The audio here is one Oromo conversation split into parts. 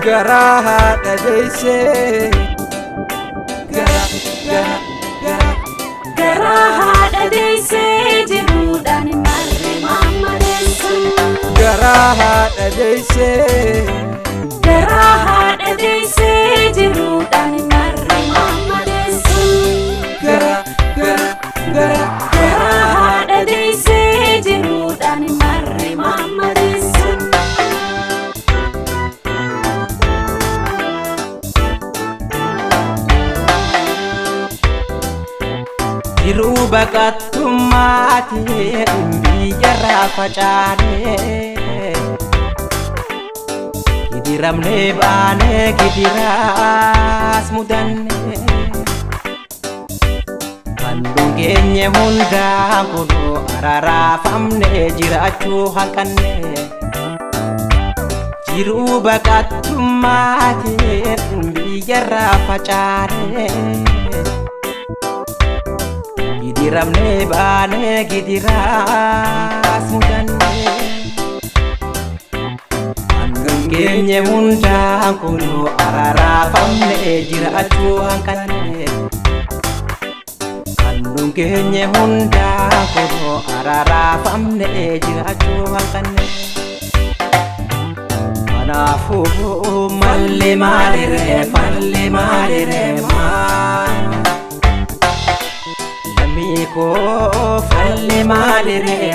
Gara deise Gara deise jiruudhaan marre mammadeessu. Gara deise jiruudhaan marre mammadeessu. Gara deise jiruudhaan marre mammadeessu. Jiru baqattummaati biyyarraa facaanee gidiramne baanee gidiraas mudannee halluun keenya hundaan kunoo araaraafamnee jiraachuu hanqannee. Jiru baqattummaati biyyarraa facaanee gidiramne baanee gidiraas mudannee halluun keenya hundaan kunoo araaraafamnee jiraachuu hanqannee. Halluun keenya hundaan kunoo araaraafamnee jiraachuu hanqannee. Kanaafuu malli maaliree Miko falli maaliree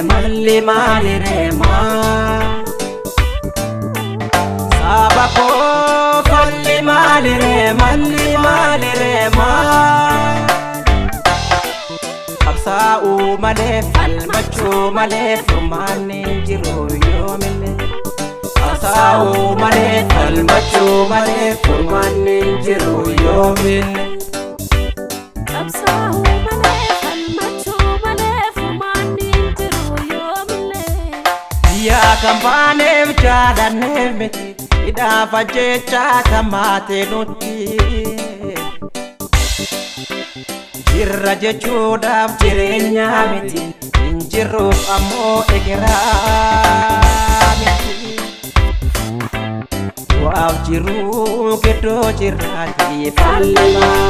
Saba ko falli maaliree Qabsaa'uu malee falmachuu malee furmaanni jiru yoomillee. Qabsaa'uu malee falmachuu malee furmaanni jiru yoomillee. Biyya kan baaneef jaalanneef miti hidhaafa jecha kan maatee nuti. Jirra jechuudhaaf jireenya miti hin jirruuf ammoo egeraa miti. Du'aaf jiruu gidduu jirraati fallimaa.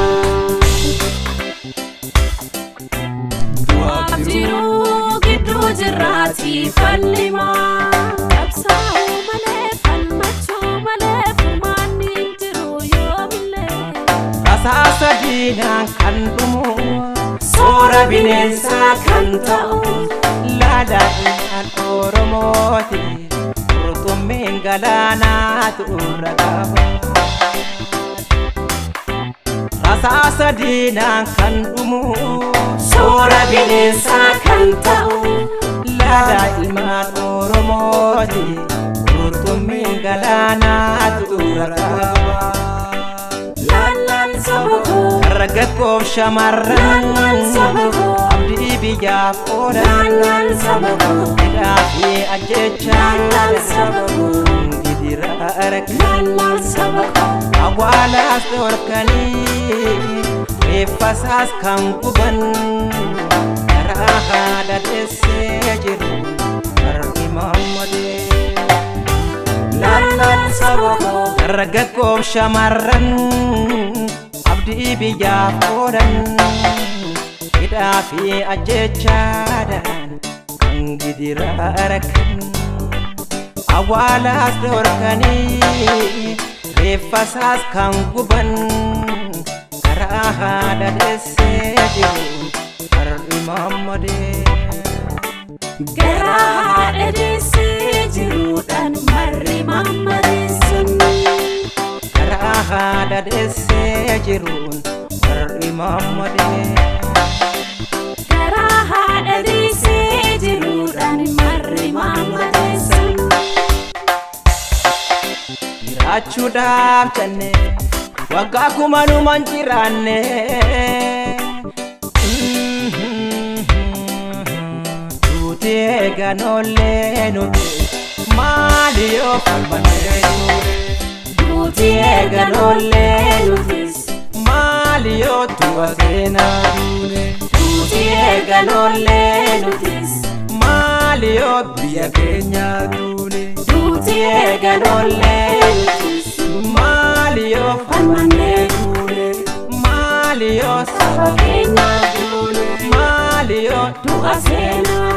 Du'aaf jiruu gidduu jirraati fallimaa. Qabsaa'uu malee falmachuu malee furmaanni hin jiru yoomillee. Rasaasa diinaan kan dhumu soora bineensaa kan ta'u laadhaan Oromooti qurxummiin galaanaatu irra qaba. Rasaasa diinaan kan dhumu soora bineensaa kan ta'u laadhaan Oromooti qurxummiin galaanaatu irra qaba. Dargaggoof shamarran abdii biyyaaf oolan hidhaa fi ajjechaan gidira rakkan awwaalaas dhorkanii reeffasaas kan guban karaa haadha deessee jiru harki mammadee. Dargaggoof shamarran abdii biyyaaf oolan hidhaa fi ajjechaadhaan kan gidira rakkan awwaalaas dhorkanii reeffasaas kan guban karaa haadha deessee jiru harki mammadee. Gara haadha deessee jiruudhaan marre mammadeessun. Gara haadha deessee jiruun marre mammadee. Gara haadha deessee jiruudhaan marre mammadeessun. Jiraachuudhaaf jennee waggaa kumanumaan jiraanne. Duuti eeganollee nuti maali yoo falmannee ture. Duuti eeganollee nutis maali yoo tuwa seenaa duune. Duuti eeganollee nutis maali yoo biyya keenya duune. Duuti eeganollee nutis yoo falmannee duune maali yoo saba keenyaa duune maali yoo du'a seenaa